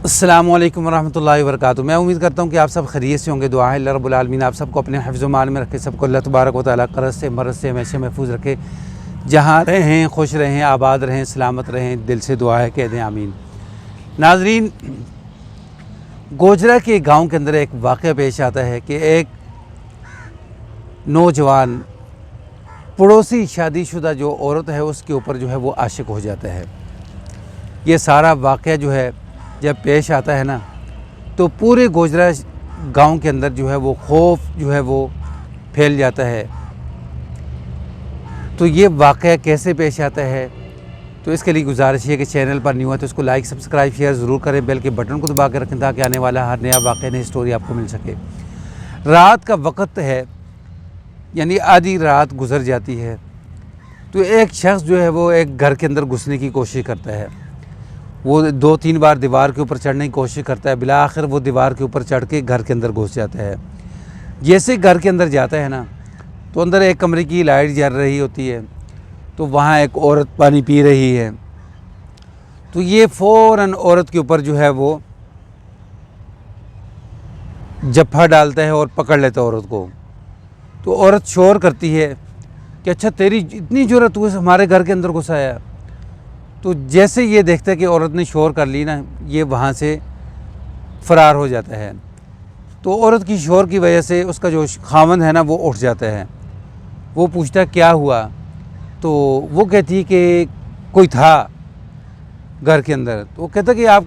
السلام علیکم ورحمۃ اللہ وبرکاتہ۔ میں امید کرتا ہوں کہ آپ سب خیریت سے ہوں گے۔ دعا ہے اللہ رب العالمین آپ سب کو اپنے حفظ و مان میں رکھے، سب کو اللہ تبارک و تعالیٰ قرض سے مرض سے ہمیشہ محفوظ رکھے، جہاں رہیں خوش رہیں، آباد رہیں، سلامت رہیں۔ دل سے دعا ہے، کہہ دیں آمین۔ ناظرین، گوجرا کے گاؤں کے اندر ایک واقعہ پیش آتا ہے کہ ایک نوجوان پڑوسی شادی شدہ جو عورت ہے اس کے اوپر جو ہے وہ عاشق ہو جاتا ہے۔ یہ سارا واقعہ جو ہے جب پیش آتا ہے نا تو پورے گوجرا گاؤں کے اندر جو ہے وہ خوف جو ہے وہ پھیل جاتا ہے۔ تو یہ واقعہ کیسے پیش آتا ہے، تو اس کے لیے گزارش ہے کہ چینل پر نیو ہے تو اس کو لائک سبسکرائب شیئر ضرور کریں، بیل کے بٹن کو دبا کے رکھیں تاکہ آنے والا ہر نیا واقعہ نئی سٹوری آپ کو مل سکے۔ رات کا وقت ہے، یعنی آدھی رات گزر جاتی ہے، تو ایک شخص جو ہے وہ ایک گھر کے اندر گھسنے کی کوشش کرتا ہے۔ وہ 2-3 بار دیوار کے اوپر چڑھنے کی کوشش کرتا ہے، بالآخر وہ دیوار کے اوپر چڑھ کے گھر کے اندر گھس جاتا ہے۔ جیسے گھر کے اندر جاتا ہے نا تو اندر ایک کمرے کی لائٹ جل رہی ہوتی ہے، تو وہاں ایک عورت پانی پی رہی ہے، تو یہ فوراً عورت کے اوپر جو ہے وہ جھپا ڈالتا ہے اور پکڑ لیتا ہے عورت کو۔ تو عورت شور کرتی ہے کہ اچھا تیری اتنی جرأت، تو ہمارے گھر کے اندر گھس آیا۔ تو جیسے یہ دیکھتا ہے کہ عورت نے شور کر لی نا، یہ وہاں سے فرار ہو جاتا ہے۔ تو عورت کی شور کی وجہ سے اس کا جو خاوند ہے نا وہ اٹھ جاتا ہے۔ وہ پوچھتا ہے کیا ہوا، تو وہ کہتی ہے کہ کوئی تھا گھر کے اندر۔ تو وہ کہتا ہے کہ آپ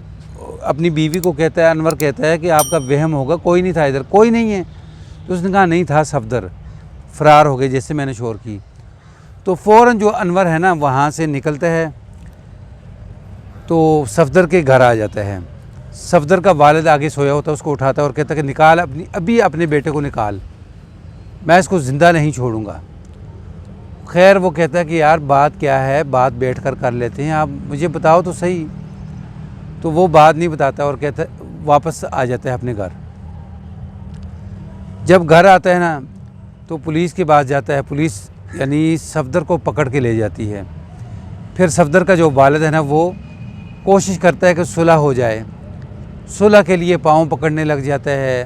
اپنی بیوی کو کہتا ہے، انور کہتا ہے کہ آپ کا وہم ہوگا، کوئی نہیں تھا ادھر، کوئی نہیں ہے۔ تو اس نے کہا نہیں تھا، صفدر فرار ہو گئے جیسے میں نے شور کی۔ تو فوراً جو انور ہے نا وہاں سے نکلتا ہے تو صفدر کے گھر آ جاتا ہے۔ صفدر کا والد آگے سویا ہوتا ہے، اس کو اٹھاتا ہے اور کہتا ہے کہ نکال ابھی اپنے بیٹے کو نکال، میں اس کو زندہ نہیں چھوڑوں گا۔ خیر وہ کہتا ہے کہ یار بات کیا ہے، بات بیٹھ کر کر لیتے ہیں، آپ مجھے بتاؤ تو صحیح۔ تو وہ بات نہیں بتاتا اور کہتا ہے واپس آ جاتا ہے اپنے گھر۔ جب گھر آتا ہے نا تو پولیس کے پاس جاتا ہے، پولیس یعنی صفدر کو پکڑ کے لے جاتی ہے۔ پھر صفدر کا جو والد ہے نا وہ کوشش کرتا ہے کہ صلح ہو جائے، صلح کے لیے پاؤں پکڑنے لگ جاتا ہے،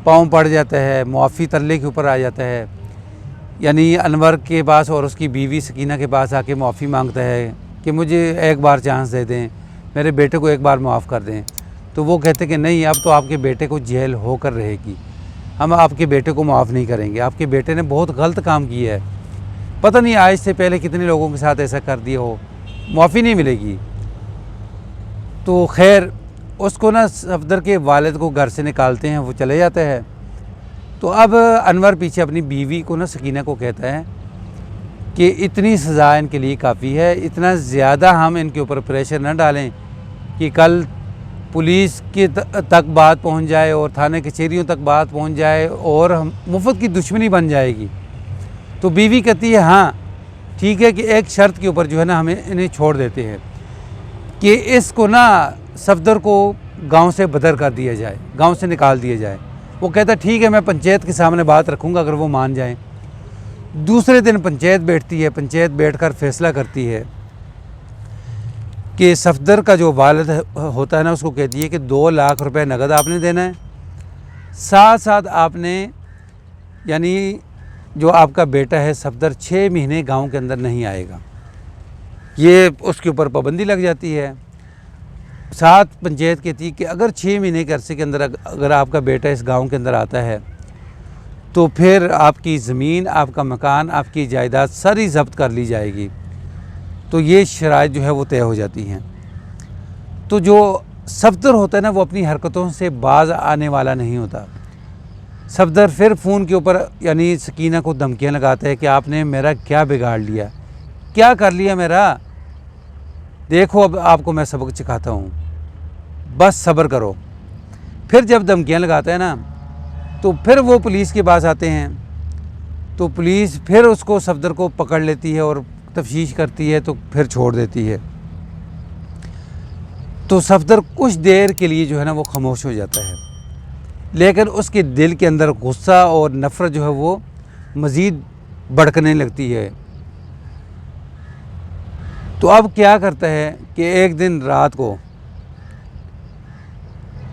پاؤں پڑ جاتا ہے، معافی ترلے کے اوپر آ جاتا ہے، یعنی انور کے پاس اور اس کی بیوی سکینہ کے پاس آ کے معافی مانگتا ہے کہ مجھے ایک بار چانس دے دیں، میرے بیٹے کو ایک بار معاف کر دیں۔ تو وہ کہتے کہ نہیں، اب تو آپ کے بیٹے کو جیل ہو کر رہے گی، ہم آپ کے بیٹے کو معاف نہیں کریں گے، آپ کے بیٹے نے بہت غلط کام کیا ہے، پتہ نہیں آج سے پہلے کتنے لوگوں کے ساتھ ایسا کر دیا ہو، معافی نہیں ملے گی۔ تو خیر اس کو نا صفدر کے والد کو گھر سے نکالتے ہیں، وہ چلے جاتا ہے۔ تو اب انور پیچھے اپنی بیوی کو نا سکینہ کو کہتا ہے کہ اتنی سزا ان کے لیے کافی ہے، اتنا زیادہ ہم ان کے اوپر پریشر نہ ڈالیں کہ کل پولیس کے تک بات پہنچ جائے اور تھانے کچہریوں تک بات پہنچ جائے اور مفت کی دشمنی بن جائے گی۔ تو بیوی کہتی ہے ہاں ٹھیک ہے، کہ ایک شرط کے اوپر جو ہے نا ہمیں انہیں چھوڑ دیتے ہیں کہ اس کو نا صفدر کو گاؤں سے بدر کر دیا جائے، گاؤں سے نکال دیا جائے۔ وہ کہتا ہے ٹھیک ہے، میں پنچایت کے سامنے بات رکھوں گا اگر وہ مان جائیں۔ دوسرے دن پنچایت بیٹھتی ہے، پنچایت بیٹھ کر فیصلہ کرتی ہے کہ صفدر کا جو والد ہوتا ہے نا اس کو کہتی ہے کہ 2 لاکھ روپے نقد آپ نے دینا ہے، ساتھ ساتھ آپ نے یعنی جو آپ کا بیٹا ہے صفدر 6 مہینے گاؤں کے اندر نہیں آئے گا، یہ اس کے اوپر پابندی لگ جاتی ہے۔ ساتھ پنچایت کہتی ہے کہ اگر 6 مہینے کے عرصے کے اندر اگر آپ کا بیٹا اس گاؤں کے اندر آتا ہے تو پھر آپ کی زمین، آپ کا مکان، آپ کی جائیداد ساری ضبط کر لی جائے گی۔ تو یہ شرائط جو ہے وہ طے ہو جاتی ہیں۔ تو جو صفدر ہوتا ہے نا وہ اپنی حرکتوں سے باز آنے والا نہیں ہوتا۔ صفدر پھر فون کے اوپر یعنی سکینہ کو دھمکیاں لگاتا ہے کہ آپ نے میرا کیا بگاڑ لیا، کیا کر لیا میرا، دیکھو اب آپ کو میں سبق سکھاتا ہوں، بس صبر کرو۔ پھر جب دھمکیاں لگاتا ہے نا تو پھر وہ پولیس کے پاس آتے ہیں، تو پولیس پھر اس کو صفدر کو پکڑ لیتی ہے اور تفتیش کرتی ہے تو پھر چھوڑ دیتی ہے۔ تو صفدر کچھ دیر کے لیے جو ہے نا وہ خاموش ہو جاتا ہے، لیکن اس کے دل کے اندر غصہ اور نفرت جو ہے وہ مزید بڑھنے لگتی ہے۔ تو اب کیا کرتا ہے کہ ایک دن رات کو